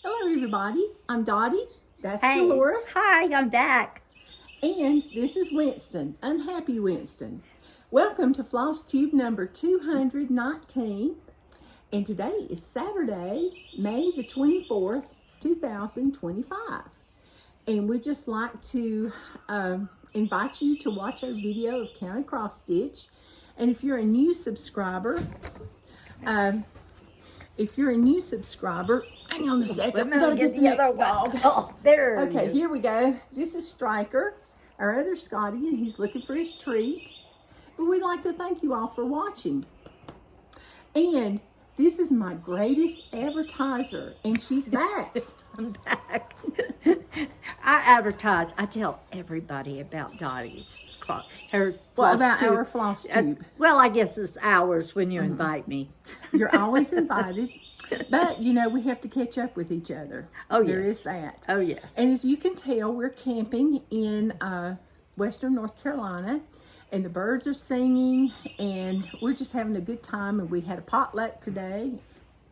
Hello, everybody. I'm Dottie. That's Hey. Dolores. Hi, I'm back. And this is Winston, Unhappy Winston. Welcome to Flosstube number 219. And today is Saturday, May the 24th, 2025. And we'd just like to invite you to watch our video of Counting Cross Stitch. And if you're a new subscriber, hang on a second. We gotta get the next dog. Oh, there Okay, he is. here we go. This is Striker, our other Scotty, and he's looking for his treat. But we'd like to thank you all for watching. And this is my greatest advertiser, and she's back. I'm back. I advertise. I tell everybody about Dottie's. Her What about Flosstube. our Flosstube? Well, I guess it's ours when you invite me. You're always invited. But, you know, we have to catch up with each other. Oh, There yes. is that. Oh, yes. And as you can tell, we're camping in Western North Carolina. And the birds are singing. And we're just having a good time. And we had a potluck today.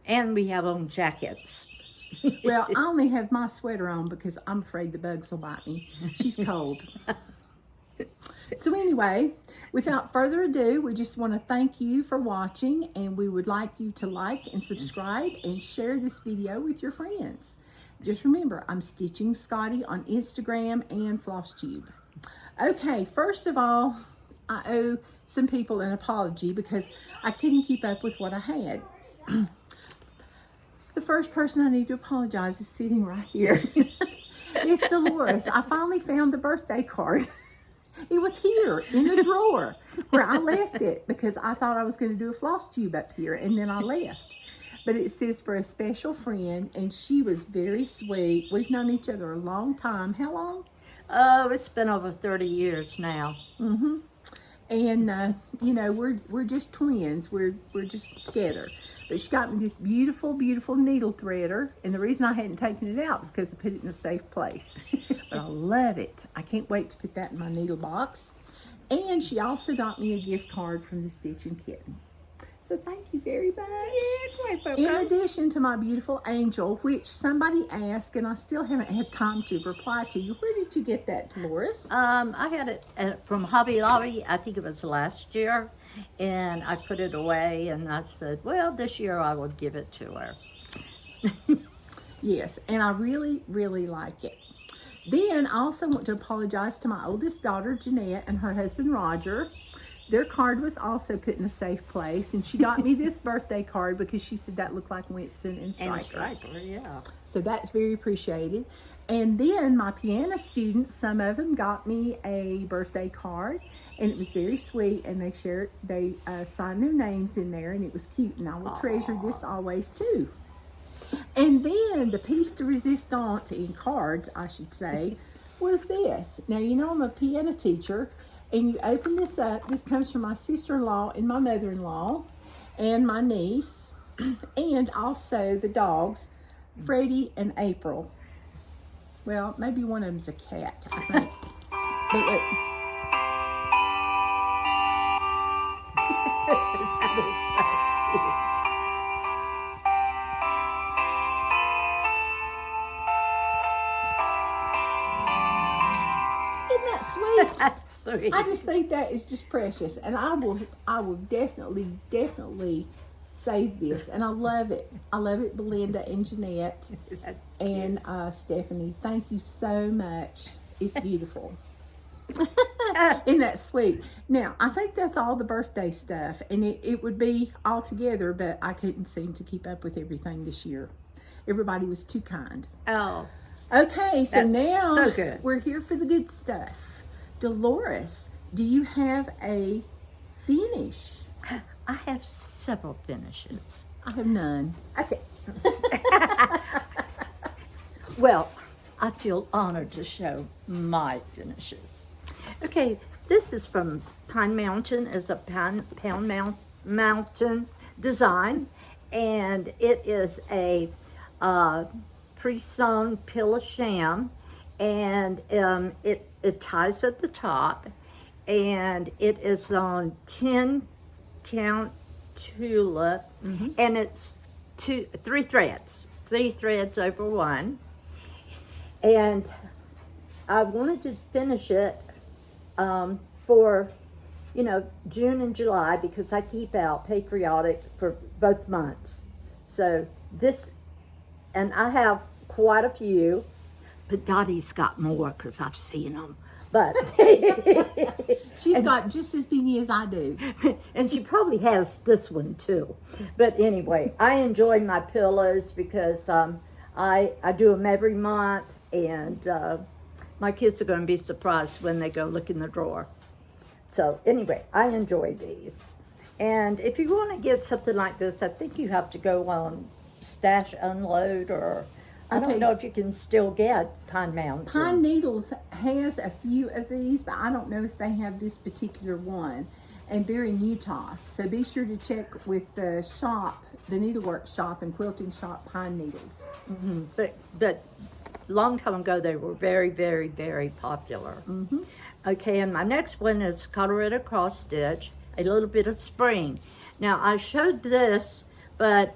And we have on jackets. Well, I only have my sweater on because I'm afraid the bugs will bite me. She's cold. So anyway, without further ado, we just want to thank you for watching, and we would like you to like and subscribe and share this video with your friends. Just remember, I'm Stitching Scotty on Instagram and Flosstube. Okay, first of all, I owe some people an apology because I couldn't keep up with what I had. The first person I need to apologize is sitting right here. It's Dolores. I finally found the birthday card. It was here in the drawer where I left it because I thought I was going to do a floss tube up here, and then I left. But it says for a special friend, and she was very sweet. We've known each other a long time. How long? Oh, it's been over 30 years now. Mm-hmm. And you know, we're just twins. We're just together. But she got me this beautiful, beautiful needle threader, and the reason I hadn't taken it out was because I put it in a safe place. But I love it. I can't wait to put that in my needle box. And she also got me a gift card from the Stitchin Kitten. So thank you very much. In addition to my beautiful angel, which somebody asked, and I still haven't had time to reply to you. Where did you get that, Dolores? I got it from Hobby Lobby. I think it was last year. And I put it away, and I said, well, this year I will give it to her. Yes, and I really, really like it. Then I also want to apologize to my oldest daughter, Jeannette, and her husband, Roger. Their card was also put in a safe place, and she got me this birthday card because she said that looked like Winston and Striker. And Striker, yeah. So that's very appreciated. And then my piano students, some of them got me a birthday card, and it was very sweet, and they signed their names in there, and it was cute, and I will treasure this always too. And then the piece de resistance in cards, I should say, was this. Now, you know I'm a piano teacher, and you open this up. This comes from my sister-in-law and my mother-in-law and my niece, and also the dogs, Freddie and April. Well, maybe one of them's a cat, I think. But look. Isn't that sweet? Sweet. I just think that is just precious, and I will definitely save this, and I love it. I love it, Belinda and Jeanette and Stephanie. Thank you so much. It's beautiful. Isn't that sweet? Now, I think that's all the birthday stuff, and it would be all together, but I couldn't seem to keep up with everything this year. Everybody was too kind. Oh. Okay, so That's now so good. We're here for the good stuff. Dolores, do you have a finish? I have several finishes. I have none. Okay. Well, I feel honored to show my finishes. Okay, this is from Pine Mountain. It's a Mountain design, and it is a pre-sewn pill of Sham, and it ties at the top, and it is on 10 count tulip, and it's 3 threads. 3 threads over 1. And I wanted to finish it for, June and July, because I keep out patriotic for both months. So this, and I have quite a few, but Dottie's got more because I've seen them. But she's got just as many as I do. And she probably has this one too. But anyway, I enjoy my pillows because I do them every month, and my kids are going to be surprised when they go look in the drawer. So anyway, I enjoy these. And if you want to get something like this, I think you have to go on Stash Unload, or I don't know if you can still get Pine Mountain. Pine Needles has a few of these, but I don't know if they have this particular one. And they're in Utah. So be sure to check with the shop, the needlework shop and quilting shop, Pine Needles. Mm-hmm. But long time ago, they were very, very, very popular. Mm-hmm. Okay, and my next one is Colorado Cross Stitch, a little bit of spring. Now, I showed this, but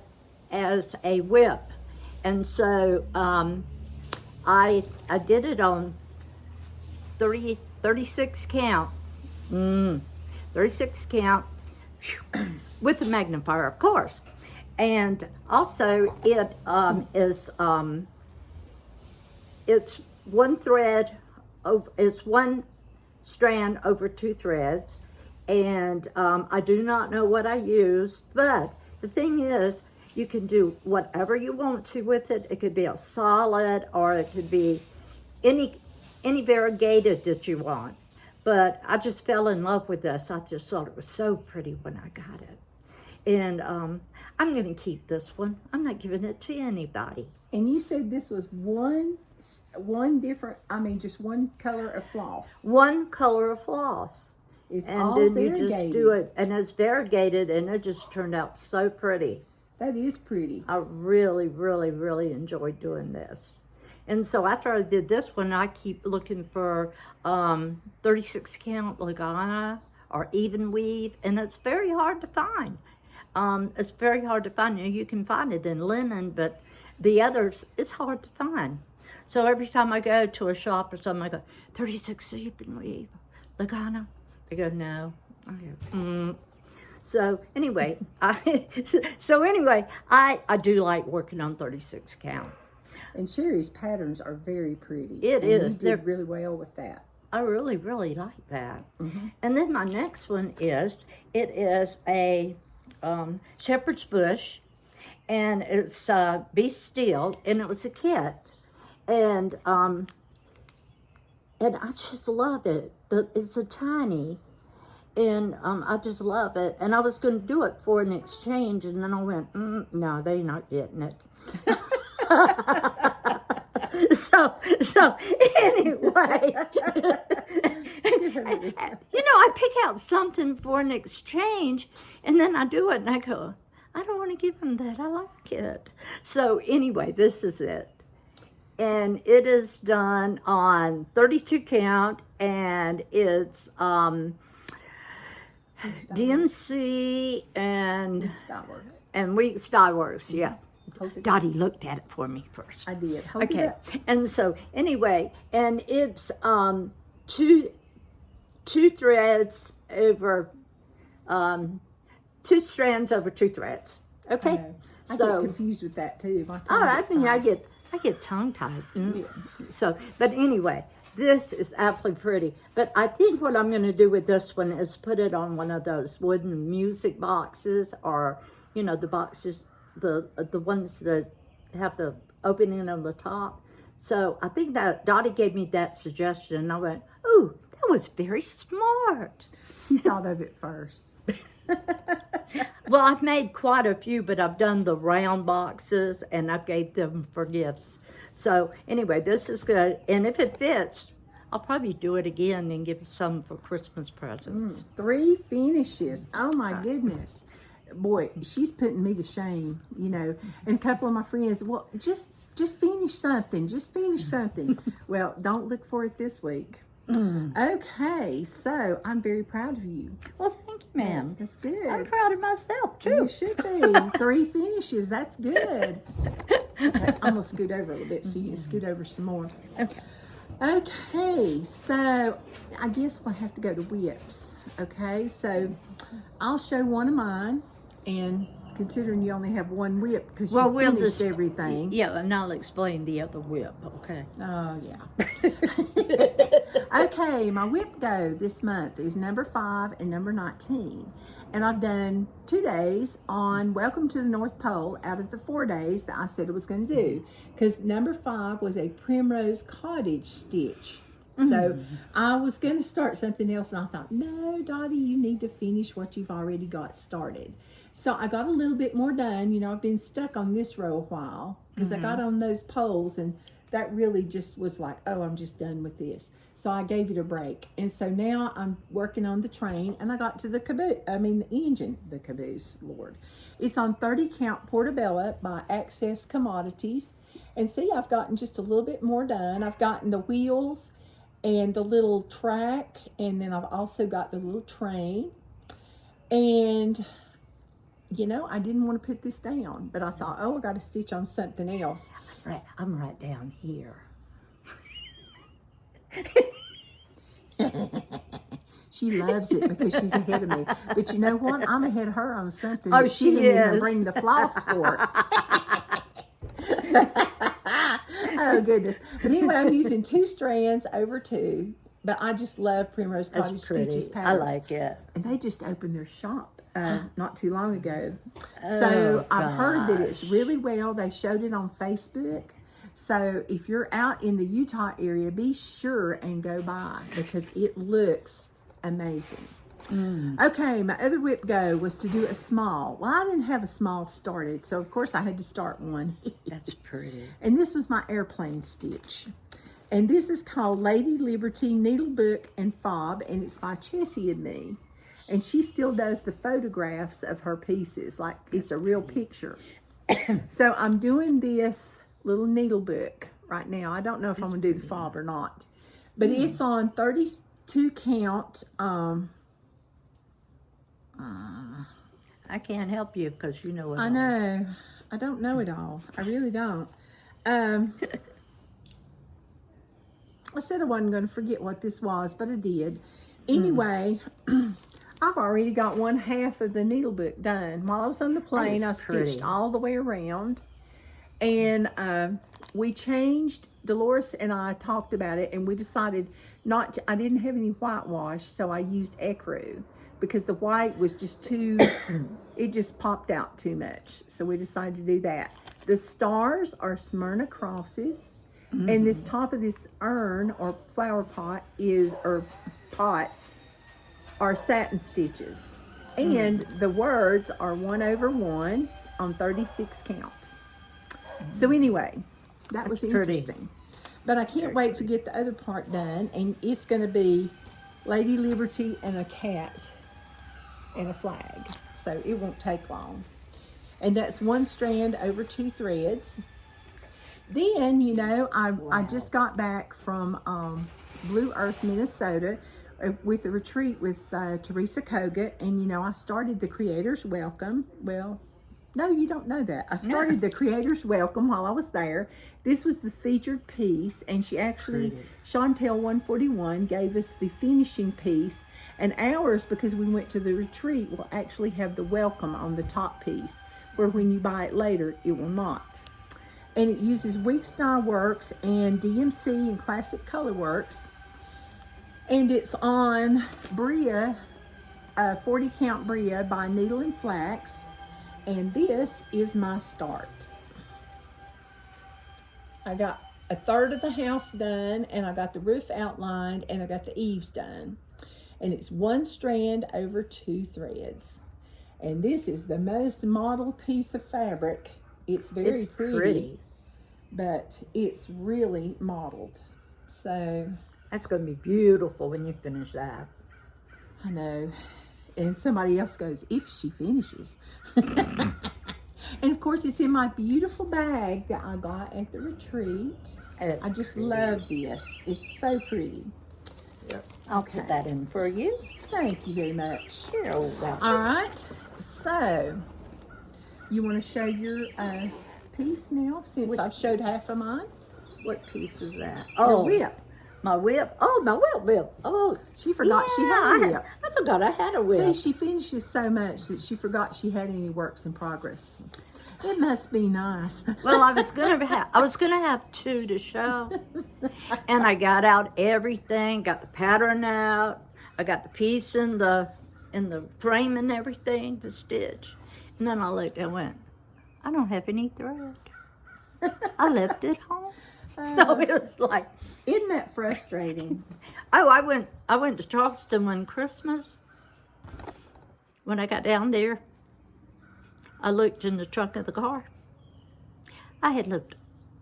as a whip. And so I did it on 36 count. 36 count with a magnifier, of course. And also it is it's one thread over, it's one strand over 2 threads, and I do not know what I used, but the thing is, you can do whatever you want to with it. It could be a solid, or it could be any variegated that you want. But I just fell in love with this. I just thought it was so pretty when I got it. And I'm going to keep this one. I'm not giving it to anybody. And you said this was one different, just one color of floss. One color of floss. It's and all then variegated. You just do it, and it's variegated, and it just turned out so pretty. That is pretty. I really, really, really enjoyed doing this. And so after I did this one, I keep looking for 36 count Lagana or even weave, and it's very hard to find. It's very hard to find. You can find it in linen, but the others, it's hard to find. So every time I go to a shop or something, I go, 36 even weave, Lagana? They go, no. I go, So anyway, I do like working on 36 count. And Sherry's patterns are very pretty. It is. You did really well with that. I really, really like that. Mm-hmm. And then my next one is a shepherd's bush, and it's Be Still, and it was a kit, and I just love it. It's a tiny. And I just love it. And I was going to do it for an exchange, and then I went, no, they're not getting it. So anyway, I pick out something for an exchange, and then I do it, and I go, I don't want to give them that. I like it. So anyway, this is it. And it is done on 32 count, and it's DMC and Week Styleworks, yeah. Dottie looked at it for me first. I did. Okay, and so anyway, and it's two threads over 2 strands over 2 threads. Okay, I get confused with that too. I get tongue tied. Yes. So, but anyway. This is absolutely pretty, but I think what I'm going to do with this one is put it on one of those wooden music boxes, or the boxes, the ones that have the opening on the top. So I think that Dottie gave me that suggestion, and I went, "Ooh, that was very smart." She thought of it first. Well, I've made quite a few, but I've done the round boxes, and I gave them for gifts. So anyway, this is good. And if it fits, I'll probably do it again and give some for Christmas presents. 3 finishes. Oh my goodness. Boy, she's putting me to shame, And a couple of my friends, well, just finish something. Just finish something. Well, don't look for it this week. Okay, so I'm very proud of you. Well, thank you, ma'am. Yes, that's good. I'm proud of myself, too. You should be. 3 finishes. That's good. Okay, I'm going to scoot over a little bit so you can scoot over some more. Okay. Okay, so I guess we'll have to go to whips. Okay, so I'll show one of mine, and considering you only have one whip because you finished everything. Yeah, and I'll explain the other whip, okay? Oh, yeah. Okay, my whip go this month is number 5 and number 19. And I've done 2 days on Welcome to the North Pole out of the 4 days that I said I was going to do. Because number 5 was a Primrose Cottage stitch. So I was going to start something else, and I thought, no, Dottie, you need to finish what you've already got started. So I got a little bit more done. You know, I've been stuck on this row a while because I got on those poles, and that really just was like, oh, I'm just done with this. So I gave it a break. And so now I'm working on the train, and I got to the caboose, Lord. It's on 30 count Portobello by Access Commodities. And see, I've gotten just a little bit more done. I've gotten the wheels and the little track, and then I've also got the little train. And you know, I didn't want to put this down, but I thought, oh, I got to stitch on something else. I'm right down here. She loves it because she's ahead of me. But you know what? I'm ahead of her on something. Oh, that she didn't even is. bring the floss for. Oh, goodness. But anyway, I'm using 2 strands over 2. But I just love Primrose Cottage Stitches patterns. I like it. And they just opened their shop not too long ago. So I've heard that it's really well. They showed it on Facebook. So if you're out in the Utah area, be sure and go by because it looks amazing. Okay, my other whip go was to do a small. Well, I didn't have a small started, so of course I had to start one. That's pretty. And this was my airplane stitch. And this is called Lady Liberty Needle Book and Fob, and it's by Chessie and Me. And she still does the photographs of her pieces, like it's a real picture. So I'm doing this little needle book right now. I don't know if I'm going to do the fob or not. But it's on 32 count. I can't help you because you know it I all. know. I don't know it all. I really don't. I said I wasn't going to forget what this was, but I did. Anyway, I've already got 1/2 of the needle book done. While I was on the plane, I stitched all the way around. And we changed, Deloris and I talked about it, and we decided not to, I didn't have any whitewash, so I used ecru because the white was just too, it just popped out too much. So we decided to do that. The stars are Smyrna crosses. And this top of this urn or flower pot are satin stitches. And the words are 1/1 on 36 count. So anyway, that was interesting. But I can't wait to get the other part done. And it's going to be Lady Liberty and a cat and a flag. So it won't take long. And that's 1 strand over 2 threads. Then, you know, I just got back from Blue Earth, Minnesota with a retreat with Teresa Kogut. And, you know, I started the Creator's Welcome. Well, no, you don't know that. I started the Creator's Welcome while I was there. This was the featured piece. And she actually, Chantel 141, gave us the finishing piece. And ours, because we went to the retreat, will actually have the welcome on the top piece. Where when you buy it later, it will not. And it uses Weeks Dye Works and DMC and Classic Color Works. And it's on Bria, 40 count Bria by Needle and Flax. And this is my start. I got 1/3 of the house done, and I got the roof outlined, and I got the eaves done. And it's 1 strand over 2 threads. And this is the most modeled piece of fabric. It's very pretty. But it's really modeled. So that's going to be beautiful when you finish that. I know. And somebody else goes, if she finishes. And of course it's in my beautiful bag that I got at the retreat. I just love this. It's so pretty. Yep. I'll put that in for you. Thank you very much. You're welcome. All right. So you want to show your piece now since I've showed half of mine. What piece is that? Your whip. My whip. Oh, my whip. Oh, She forgot she had a whip. I forgot I had a whip. See, she finishes so much that she forgot she had any works in progress. It must be nice. Well, I was gonna have two to show, and I got out everything, got the pattern out, I got the piece in the frame and everything to stitch, and then I looked and went, I don't have any thread. I left it home, so it was like, Isn't that frustrating? oh, I went to Charleston one Christmas. When I got down there, I looked in the trunk of the car. I had left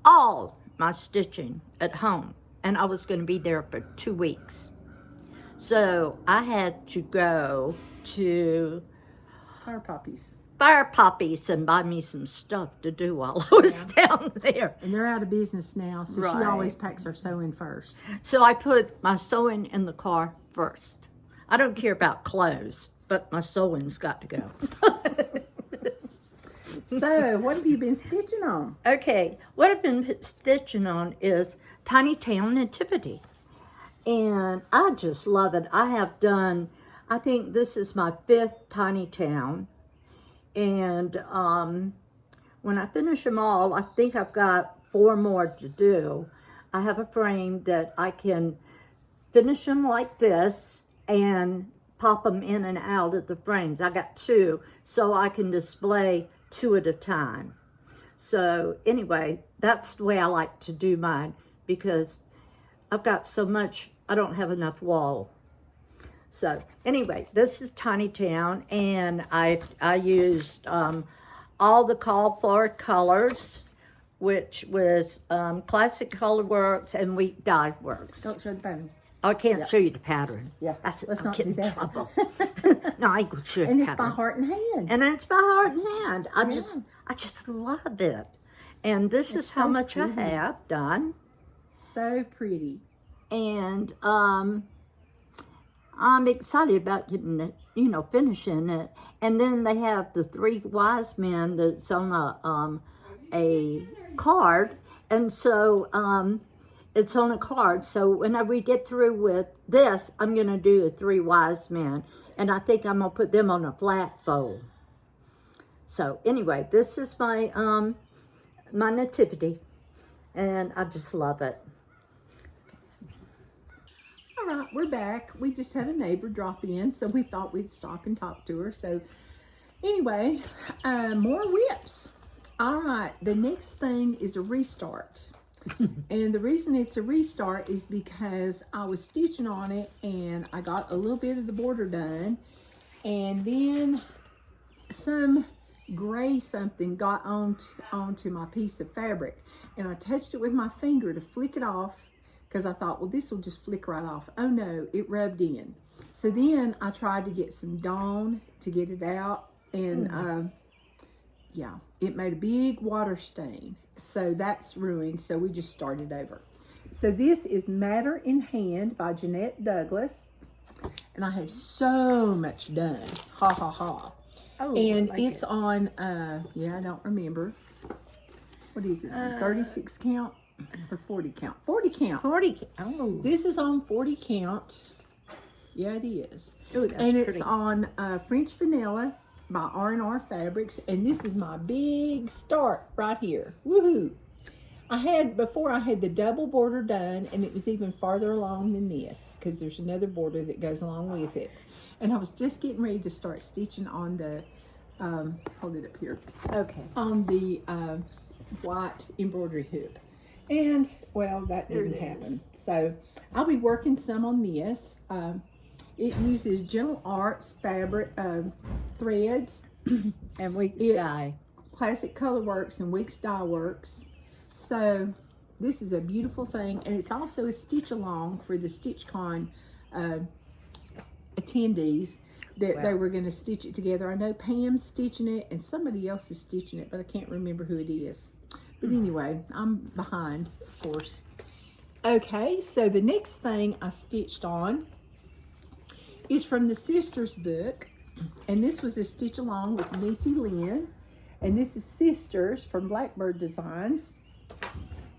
all my stitching at home, and I was going to be there for 2 weeks. So I had to go to Fire poppies. Fire Poppies and buy me some stuff to do while I was down there. And they're out of business now, so she Right. always packs her sewing first. So I put my sewing in the car first. I don't care about clothes, but my sewing's got to go. So, what have you been stitching on? Okay, what I've been stitching on is Tiny Town Nativity. And I just love it. I have done, I think this is my 5th Tiny Town. And when I finish them all, I think I've got 4 more to do. I have a frame that I can finish them like this and pop them in and out of the frames. I got 2, so I can display 2 at a time. So anyway, that's the way I like to do mine, because I've got so much, I don't have enough wall. So anyway, this is Tiny Town, and I used all the call for colors, which was Classic Color Works and Wheat Dye Works. Don't show the pattern. I can't show you the pattern. Yeah, let's not do that. Trouble. No, I can show you And the it's by pattern. heart and hand. And it's by heart and hand. I Yeah. just love it. And this is how so much pretty. I have done. So pretty. And I'm excited about getting it, finishing it. And then they have the 3 wise men that's on a card. And so it's on a card. So whenever we get through with this, I'm going to do the 3 wise men. And I think I'm going to put them on a flat fold. So anyway, this is my my nativity. And I just love it. All right, we're back. We just had a neighbor drop in, so we thought we'd stop and talk to her. So anyway, more whips. All right, the next thing is a restart. And the reason it's a restart is because I was stitching on it and I got a little bit of the border done, and then some gray something got onto my piece of fabric, and I touched it with my finger to flick it off, because I thought, well, this will just flick right off. Oh no, it rubbed in. So then I tried to get some Dawn to get it out, and yeah, it made a big water stain. So that's ruined, so we just started over. So this is Matter in Hand by Jeannette Douglas, and I have so much done. Ha ha ha. Oh, And like it's it. on, yeah, I don't remember. What is it, 36 count or 40 count? 40 count. 40. Oh. This is on 40 count. Yeah, it is. Ooh, that's And it's pretty. on French Vanilla by R&R Fabrics. And this is my big start right here. Woohoo! Before I had the double border done, and it was even farther along than this, because there's another border that goes along with it. And I was just getting ready to start stitching on the, hold it up here, Okay. on the white embroidery hoop. And, well, that There didn't it happen. is. So I'll be working some on this. It uses Gentle Arts fabric threads, And Weeks It- Dye. Classic Color Works, and Weeks Dye Works. So this is a beautiful thing, and it's also a stitch along for the StitchCon attendees that they Wow. were going to stitch it together. I know Pam's stitching it and somebody else is stitching it, but I can't remember who it is. But anyway, I'm behind, of course. Okay, so the next thing I stitched on is from the Sisters book, and this was a stitch along with Niecy Lynn, And this is Sisters from Blackbird Designs.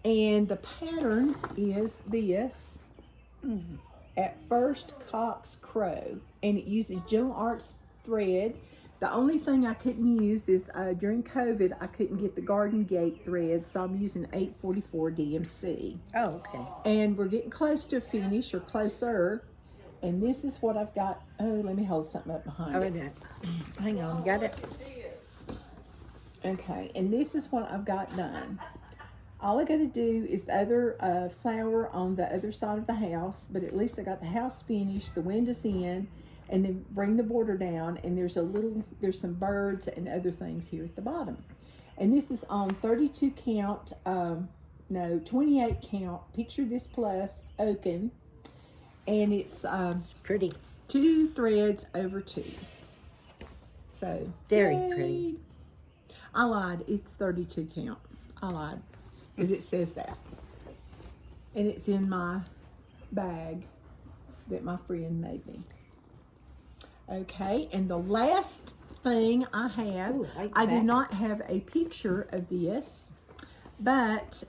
And the pattern is this. At First Cock's Crow. And it uses Gentle Arts thread. The only thing I couldn't use is during COVID, I couldn't get the Garden Gate thread, so I'm using 844 DMC. Oh, okay. And we're getting close to a finish, or closer. And this is what I've got. Oh, let me hold something up behind it. No. Hang on, got it? Okay, and this is what I've got done. All I got to do is the other flower on the other side of the house, but at least I got the house finished, the windows in, and then bring the border down, and there's some birds and other things here at the bottom. And this is on 32 count, 28 count, Picture This Plus Oaken, and it's Pretty. 2 threads over 2. So, Very yay. pretty. I lied, it's 32 count. I lied, because it says that. And it's in my bag that my friend made me. Okay, and the last thing I have, Ooh, I do not have a picture of this, but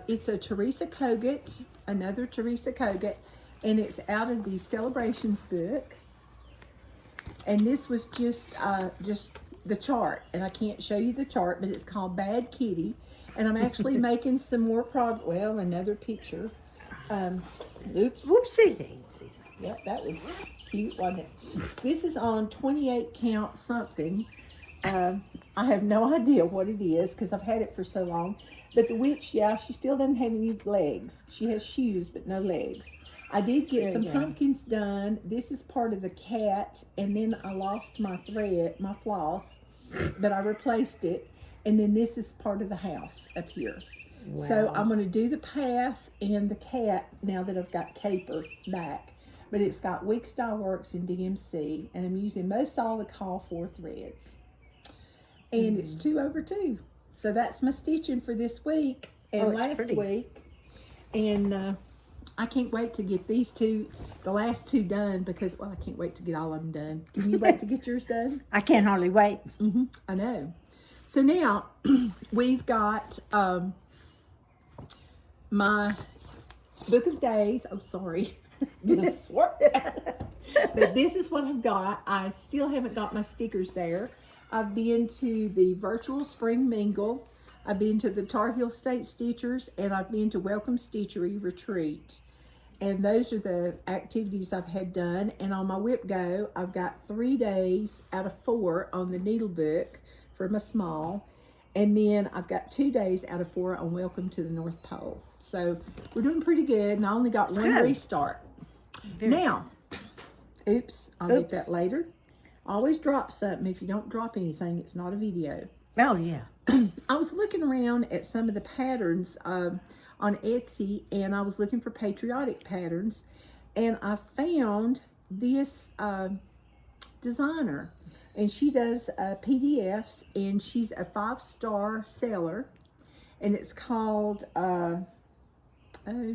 it's a Teresa Kogut, another Teresa Kogut, and it's out of the Celebrations book. And this was just the chart, and I can't show you the chart, but it's called Bad Kitty. And I'm actually making some more well, another picture. Oops. Whoopsie daisy. Yep, that was cute, wasn't it? This is on 28 count something. I have no idea what it is because I've had it for so long. But the witch, yeah, she still doesn't have any legs. She has shoes, but no legs. I did get some pumpkins done. This is part of the cat, and then I lost my thread, my floss, but I replaced it. And then this is part of the house up here. Wow. So I'm going to do the path and the cat now that I've got Caper back. But it's got Wick Style Works in DMC, and I'm using most all the Call 4 threads. And it's 2 over 2. So that's my stitching for this week and last week. And I can't wait to get the last 2 done because, well, I can't wait to get all of them done. Can you wait to get yours done? I can't hardly wait. I know. So now we've got my book of days. Oh, sorry. But this is what I've got. I still haven't got my stickers there. I've been to the virtual spring mingle. I've been to the Tar Heel State Stitchers, and I've been to Welcome Stitchery Retreat. And those are the activities I've had done. And on my Whip Go, I've got 3 days out of 4 on the needle book for my small. And then I've got 2 days out of 4 on Welcome to the North Pole. So we're doing pretty good, and I only got one restart. Now, oops, I'll get that later. Always drop something. If you don't drop anything, it's not a video. Oh, yeah. I was looking around at some of the patterns on Etsy, and I was looking for patriotic patterns, and I found this designer, and she does PDFs, and she's a 5-star seller, and it's called, oh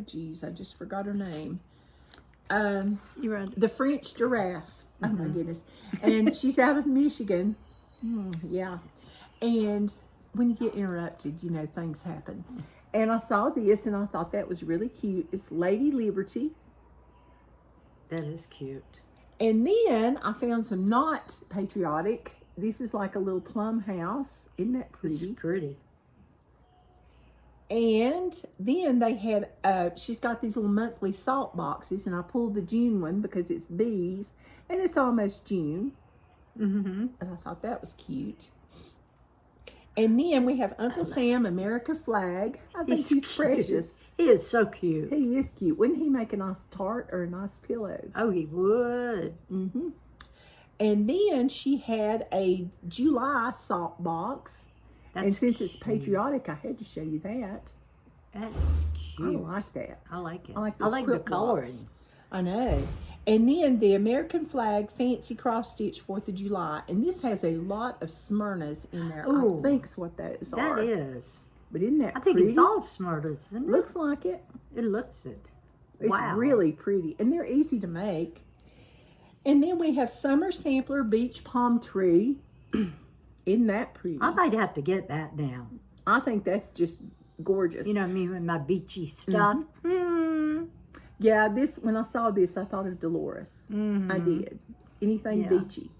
geez, I just forgot her name. You're right. The French Giraffe. Oh my goodness. And she's out of Michigan. Yeah. And when you get interrupted, you know, things happen. And I saw this and I thought that was really cute. It's Lady Liberty. That is cute. And then I found some not patriotic. This is like a little plum house. Isn't that pretty? It's pretty. And then they had, she's got these little monthly salt boxes, and I pulled the June one because it's bees, and it's almost June. And I thought that was cute. And then we have Uncle Sam, America Flag. I think he's precious. He is so cute. He is cute. Wouldn't he make a nice tart or a nice pillow? Oh, he would. And then she had a July salt box. And since it's patriotic, I had to show you that. That is cute. I like that. I like it. I I like the coloring. I know. And then the American Flag Fancy Cross Stitch 4th of July. And this has a lot of Smyrnas in there. Ooh, I think's what those are. That is. But isn't that I think pretty? it's all Smyrnas, isn't it? Looks like it. It looks it. It's really pretty. And they're easy to make. And then we have Summer Sampler Beach Palm Tree. Isn't that pretty? I might have to get that now. I think that's just gorgeous. You know me with my beachy stuff. Yeah, when I saw this, I thought of Deloris. I did. Anything beachy.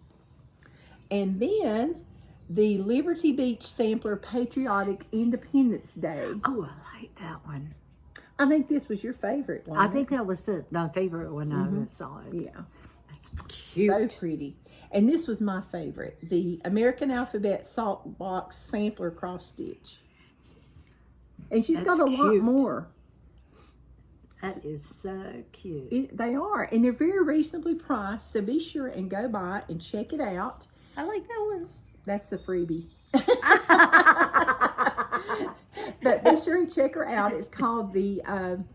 And then the Liberty Beach Sampler Patriotic Independence Day. Oh, I like that one. I think this was your favorite one. I think that was my favorite when I saw it. Yeah. That's cute. So pretty. And this was my favorite. The American Alphabet Salt Box Sampler Cross Stitch. And she's got a lot more. That is so cute. They are. And they're very reasonably priced. So be sure and go by and check it out. I like that one. That's the freebie. But be sure and check her out. It's called the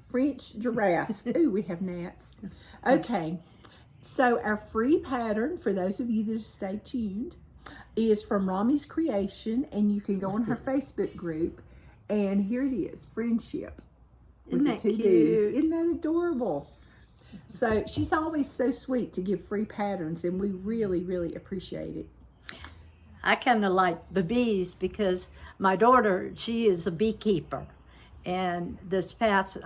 French Giraffe. Ooh, we have gnats. Okay. So our free pattern, for those of you that have stayed tuned, is from Romy's Creation. And you can go on her Facebook group. And here it is. Friendship. Isn't that cute? Isn't that adorable? So she's always so sweet to give free patterns. And we really, really appreciate it. I kind of like the bees because my daughter, she is a beekeeper. And this past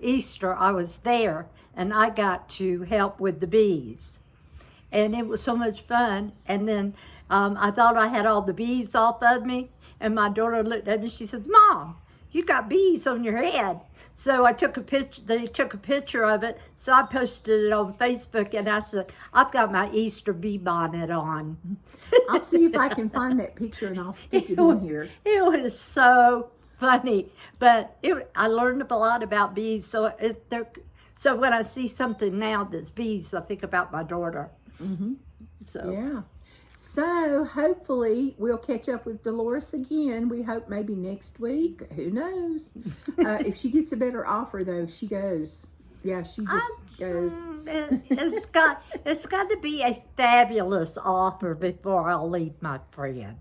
Easter, I was there and I got to help with the bees. And it was so much fun. And then I thought I had all the bees off of me. And my daughter looked at me, she says, "Mom, you got bees on your head." So I took a picture, they took a picture of it. So I posted it on Facebook and I said, "I've got my Easter bee bonnet on." I'll see if I can find that picture and I'll stick it in here. It was so funny. But I learned a lot about bees. So when I see something now that's bees, I think about my daughter. So yeah. So hopefully we'll catch up with Deloris again. We hope maybe next week. Who knows? If she gets a better offer, though, she goes. Yeah, she just goes. It's got to be a fabulous offer before I'll leave my friend.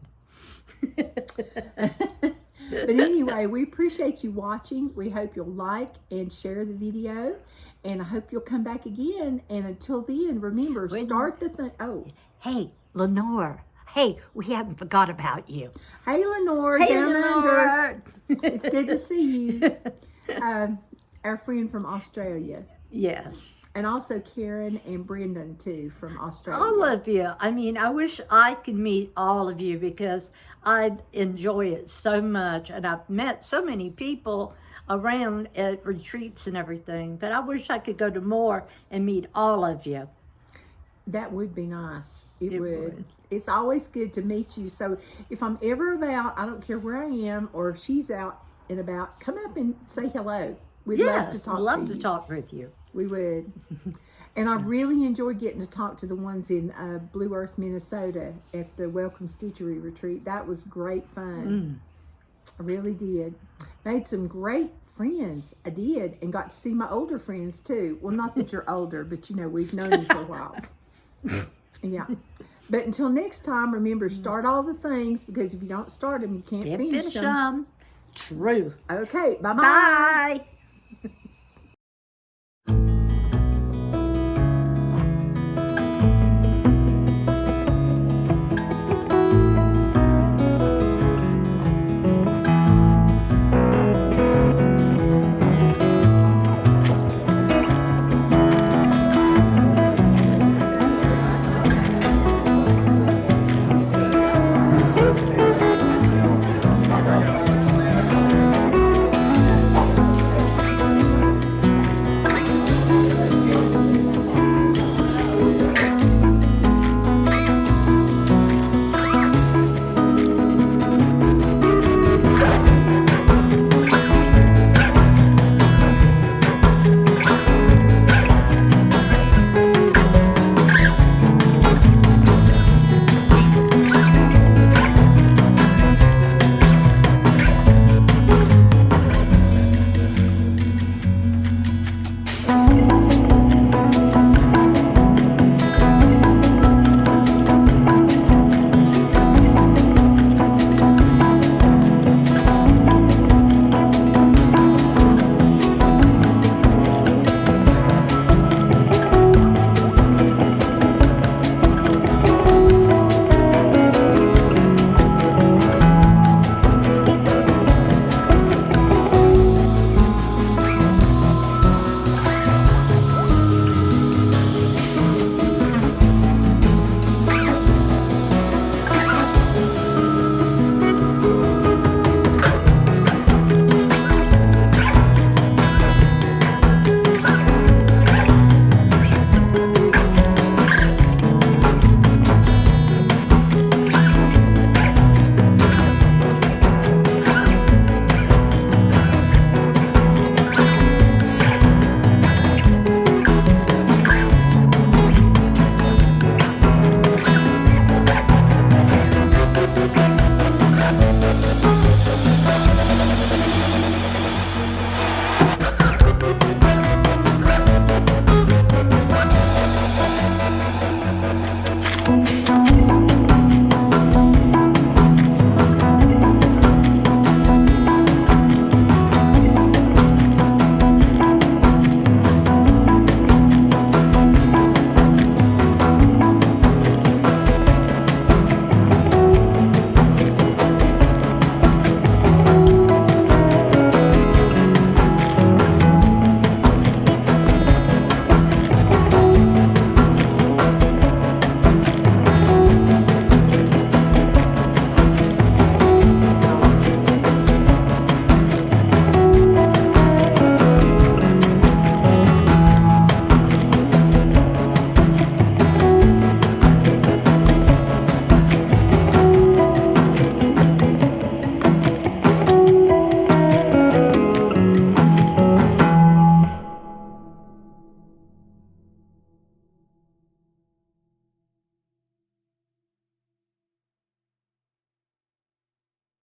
But anyway, we appreciate you watching. We hope you'll like and share the video. And I hope you'll come back again. And until then, remember, start the thing. Oh. Hey, Lenore. Hey, we haven't forgot about you. Hey, Lenore. Hey, down Lenore. under. It's good to see you. Our friend from Australia. Yes. And also Karen and Brendan, too, from Australia. All of you. I mean, I wish I could meet all of you because I enjoy it so much. And I've met so many people around at retreats and everything. But I wish I could go to more and meet all of you. That would be nice. It would. It's always good to meet you. So if I'm ever about, I don't care where I am, or if she's out and about, come up and say hello. We'd love to talk to you. Love to talk with you. We would. And I really enjoyed getting to talk to the ones in Blue Earth, Minnesota at the Welcome Stitchery Retreat. That was great fun. I really did. Made some great friends. I did. And got to see my older friends too. Well, not that you're older, but you know, we've known you for a while. Yeah. But until next time, remember, start all the things, because if you don't start them, you can't finish them. True. Okay. Bye-bye. Bye.